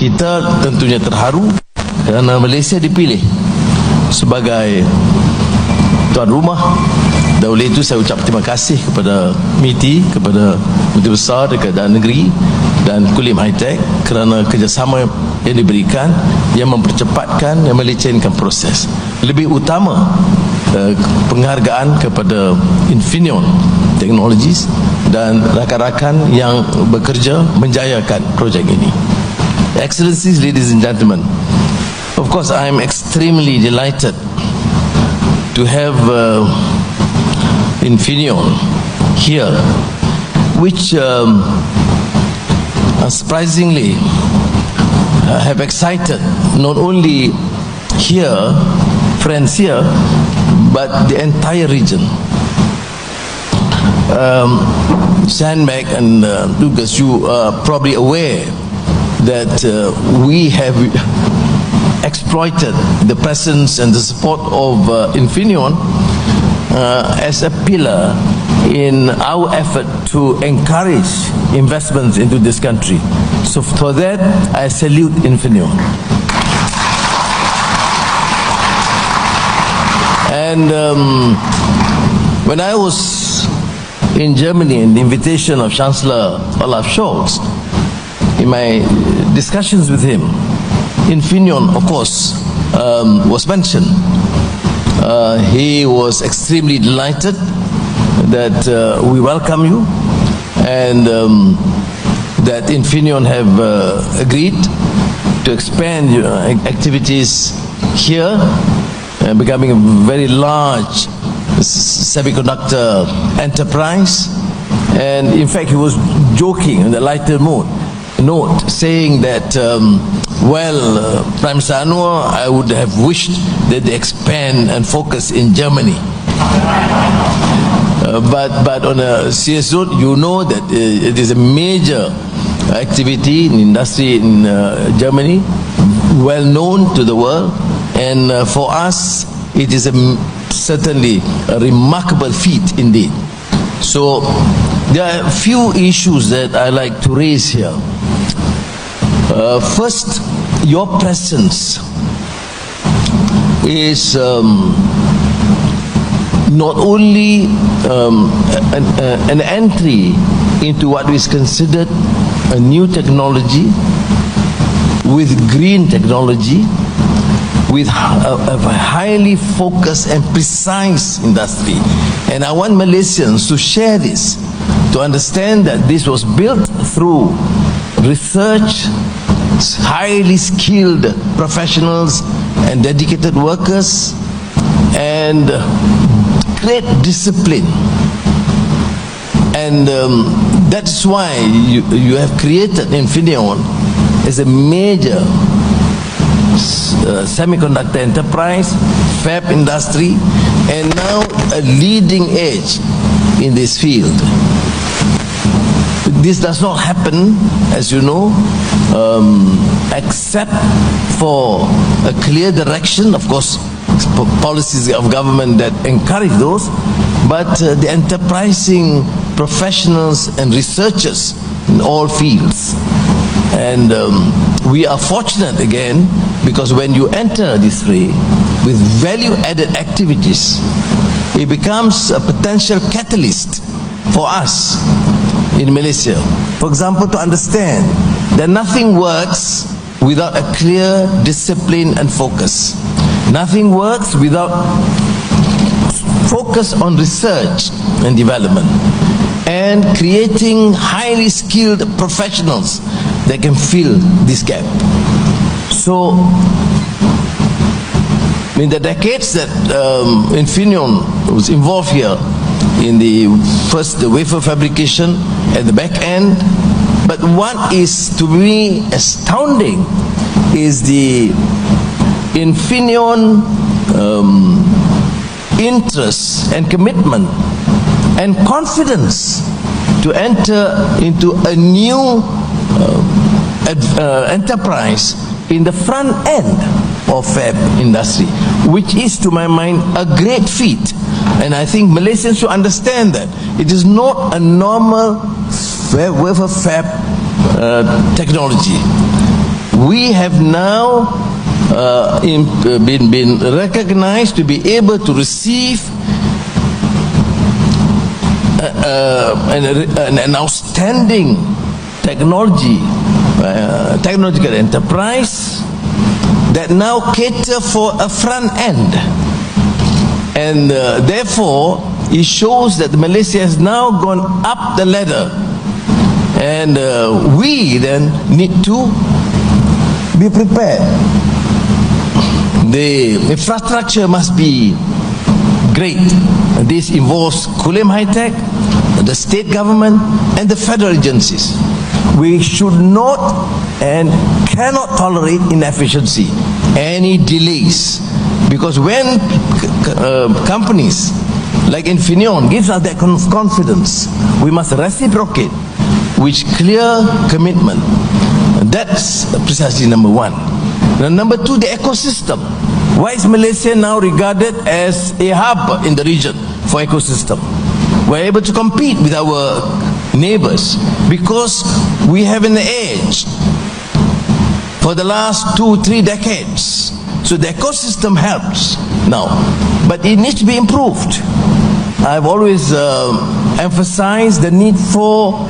Kita tentunya terharu kerana Malaysia dipilih sebagai tuan rumah. Dan oleh itu saya ucap terima kasih kepada MITI, kepada Menteri Besar dekat Dalam Negeri dan Kulim High-Tech kerana kerjasama yang diberikan yang mempercepatkan, yang melecenkan proses. Lebih utama penghargaan kepada Infineon Technologies dan rakan-rakan yang bekerja menjayakan projek ini. Excellencies, ladies and gentlemen, of course I am extremely delighted to have Infineon here, which surprisingly have excited not only here, friends here, but the entire region. Sandbag and Lucas, you are probably aware that we have exploited the presence and the support of Infineon as a pillar in our effort to encourage investments into this country. So for that, I salute Infineon. And when I was in Germany in the invitation of Chancellor Olaf Scholz, in my discussions with him, Infineon, of course, was mentioned. He was extremely delighted that we welcome you and that Infineon have agreed to expand your activities here, becoming a very large semiconductor enterprise. And in fact, he was joking in the lighter note, saying that Prime Minister Anwar, I would have wished that they expand and focus in Germany. But on a serious note, you know that it is a major activity in industry in Germany, well known to the world, and for us it is certainly a remarkable feat indeed. So there are a few issues that I like to raise here. First, your presence is not only an entry into what is considered a new technology, with green technology, with a highly focused and precise industry. And I want Malaysians to share this, to understand that this was built through research, highly skilled professionals and dedicated workers, and great discipline. And that's why you have created Infineon as a major semiconductor enterprise, fab industry, and now a leading edge in this field. This does not happen, as you know, except for a clear direction, of course, policies of government that encourage those, but the enterprising professionals and researchers in all fields. And we are fortunate again, because when you enter this fray with value-added activities, it becomes a potential catalyst for us in Malaysia. For example, to understand that nothing works without a clear discipline and focus. Nothing works without focus on research and development and creating highly skilled professionals that can fill this gap. So in the decades that Infineon was involved here, in the wafer fabrication at the back end, but what is to me astounding is the Infineon interest and commitment and confidence to enter into a new enterprise in the front end of fab industry, which is to my mind a great feat. And I think Malaysians should understand that it is not a normal wafer fab technology. we have now been recognized to be able to receive an outstanding technological enterprise that now cater for a front end, and therefore it shows that Malaysia has now gone up the ladder, and we then need to be prepared. The infrastructure must be great. This involves Kulim High Tech, the state government, and the federal agencies. We should not and cannot tolerate inefficiency, any delays, because when companies like Infineon gives us that confidence, we must reciprocate with clear commitment. That's precisely number one. Now, number two, the ecosystem. Why is Malaysia now regarded as a hub in the region for ecosystem? We're able to compete with our neighbors because we have an edge for the last 2-3 decades. So the ecosystem helps now, but it needs to be improved. I've always emphasized the need for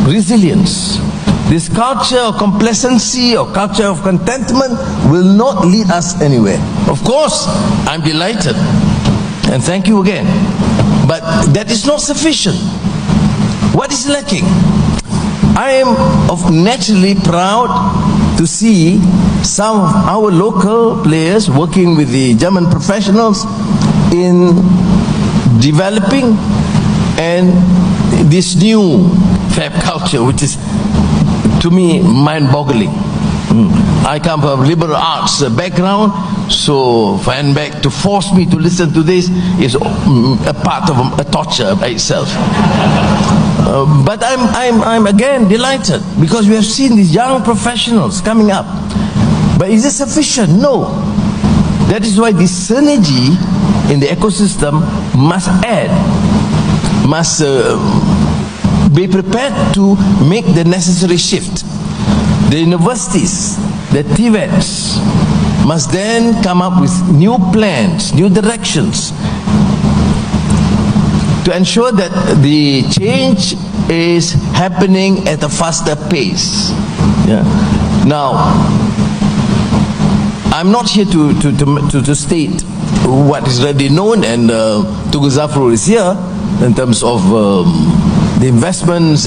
resilience. This culture of complacency or culture of contentment will not lead us anywhere. Of course, I'm delighted, and thank you again, but that is not sufficient. What is lacking? I am naturally proud to see some of our local players working with the German professionals in developing and this new fab culture, which is, to me, mind-boggling. I come from liberal arts background, so to force me to listen to this is a part of a torture by itself. But I'm again delighted because we have seen these young professionals coming up. But is it sufficient? No. That is why this synergy in the ecosystem must add, must be prepared to make the necessary shift. The universities, the TVETs, must then come up with new plans, new directions to ensure that the change is happening at a faster pace. Yeah. Now, I'm not here to state what is already known, and Tugu Zafrul is here in terms of the investments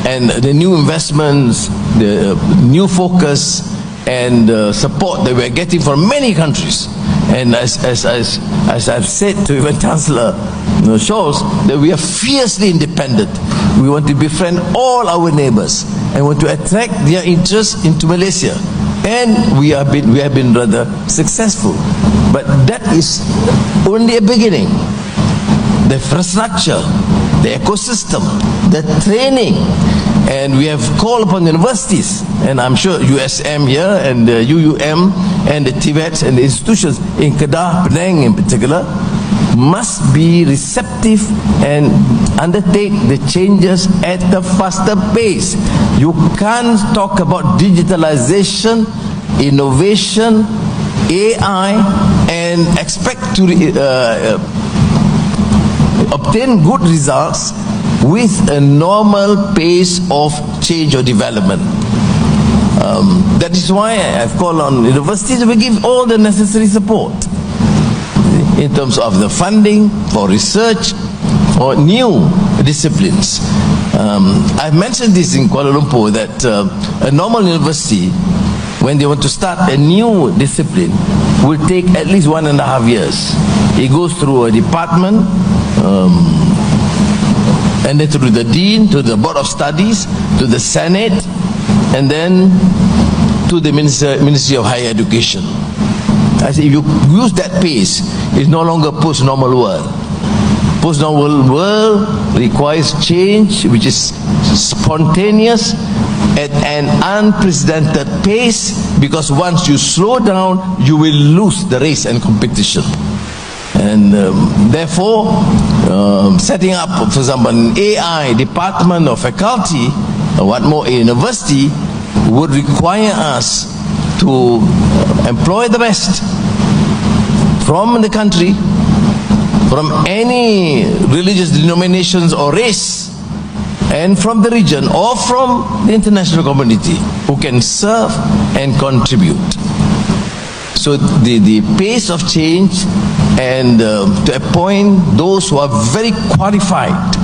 and the new investments, the new focus and support that we are getting from many countries. And as I've said to even Chancellor Scholz, that we are fiercely independent. We want to befriend all our neighbors and want to attract their interest into Malaysia. And we have been rather successful. But that is only a beginning. The infrastructure, the ecosystem, the training, and we have called upon universities, and I'm sure USM here and UUM and the TVETs and the institutions in Kedah, Penang in particular, must be receptive and undertake the changes at a faster pace. You can't talk about digitalization, innovation, AI, and expect to obtain good results with a normal pace of change or development. That is why I've called on universities to give all the necessary support in terms of the funding for research or new disciplines. I've mentioned this in Kuala Lumpur that a normal university, when they want to start a new discipline, will take at least 1.5 years. It goes through a department, and then through the dean, to the board of studies, to the senate, and then to the Ministry of Higher Education. I say if you use that pace, it's no longer post-normal world. Post-normal world requires change which is spontaneous at an unprecedented pace, because once you slow down, you will lose the race and competition. And therefore, setting up, for example, an AI department or faculty, or what more, a university, would require us to employ the best from the country, from any religious denominations or race, and from the region or from the international community who can serve and contribute. So the pace of change and to appoint those who are very qualified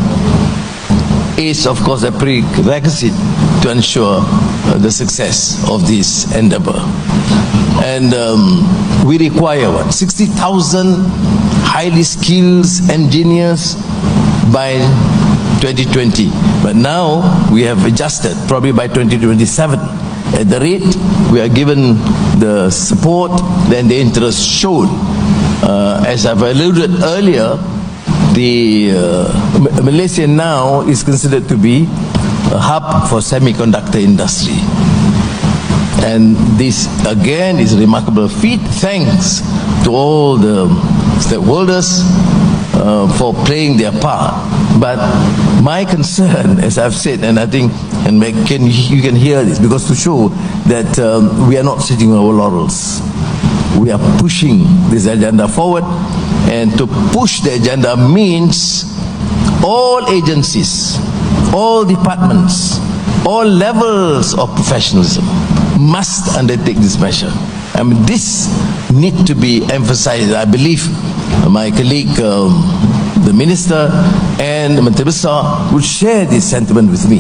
is of course a prerequisite to ensure the success of this endeavor. And we require 60,000 highly skilled engineers by 2020. But now we have adjusted, probably by 2027. At the rate we are given the support, then the interest shown. As I've alluded earlier, Malaysia now is considered to be a hub for semiconductor industry. And this again is a remarkable feat, thanks to all the stakeholders for playing their part. But my concern, as I've said, and I think you can hear this, because to show that we are not sitting on our laurels. We are pushing this agenda forward, and to push the agenda means all agencies, all departments, all levels of professionalism must undertake this measure. I mean, this need to be emphasized. I believe my colleague, the Minister and the Menteri Besar would share this sentiment with me,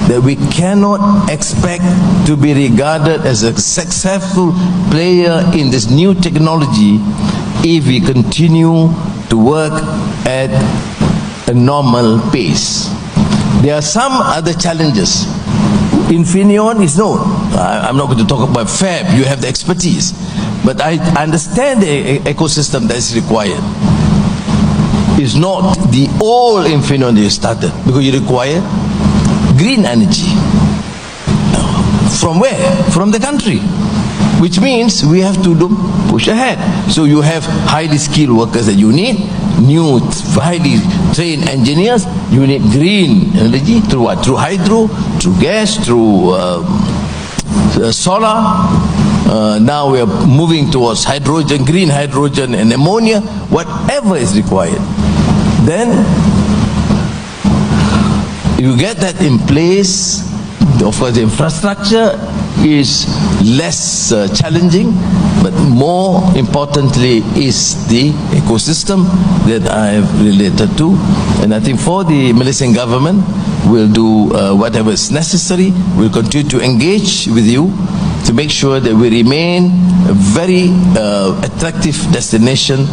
that we cannot expect to be regarded as a successful player in this new technology if we continue to work at a normal pace. There are some other challenges. Infineon is known. I'm not going to talk about fab, you have the expertise. But I understand the ecosystem that is required. It's not the old Infineon that you started, because you require green energy. From where? From the country. Which means we have to push ahead. So you have highly skilled workers that you need, new highly trained engineers. You need green energy through what? Through hydro, through gas, through solar. Now we are moving towards hydrogen, green hydrogen and ammonia, whatever is required. Then you get that in place. Of course, the infrastructure is less challenging, but more importantly is the ecosystem that I have related to. And I think for the Malaysian government, we'll do whatever is necessary. We'll continue to engage with you to make sure that we remain a very attractive destination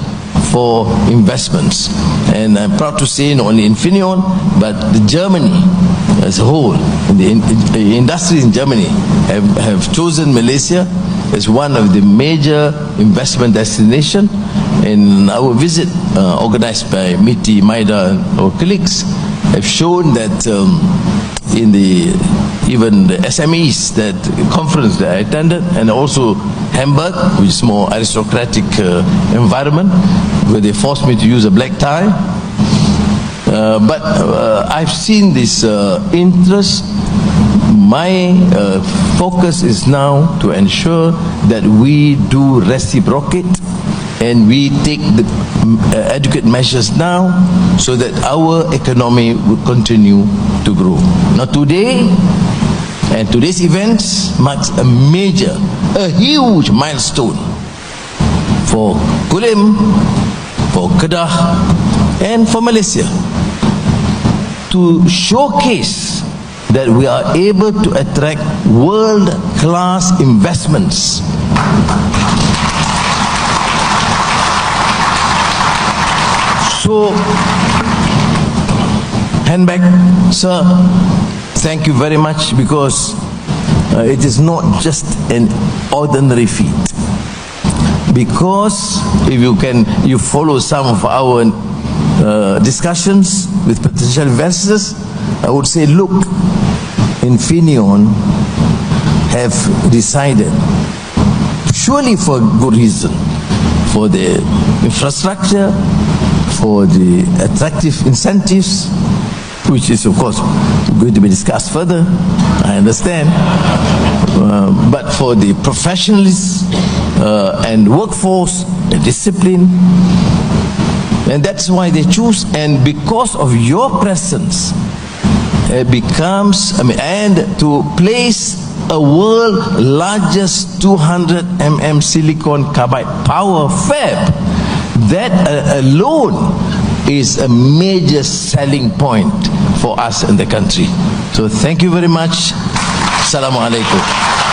for investments. And I'm proud to say not only Infineon, but Germany as a whole, the industries in Germany have chosen Malaysia as one of the major investment destinations. And our visit organized by MITI, MIDA and our colleagues have shown that even the SMEs, that conference that I attended, and also Hamburg, which is more aristocratic environment, where they forced me to use a black tie. But I've seen this interest. My focus is now to ensure that we do reciprocate and we take the adequate measures now so that our economy will continue to grow. Now today, and today's event marks a major, a huge milestone for Kulim, for Kedah, and for Malaysia, to showcase that we are able to attract world-class investments. So, hand back, sir. Thank you very much, because it is not just an ordinary feat. Because if you follow some of our discussions with potential investors, I would say, look, Infineon have decided, surely for good reason, for the infrastructure, for the attractive incentives, which is of course going to be discussed further, I understand. but for the professionalism and workforce, the discipline. And that's why they choose. And because of your presence, it becomes, and to place a world largest 200 mm silicon carbide power fab, that alone is a major selling point for us in the country. So thank you very much. Assalamu alaikum.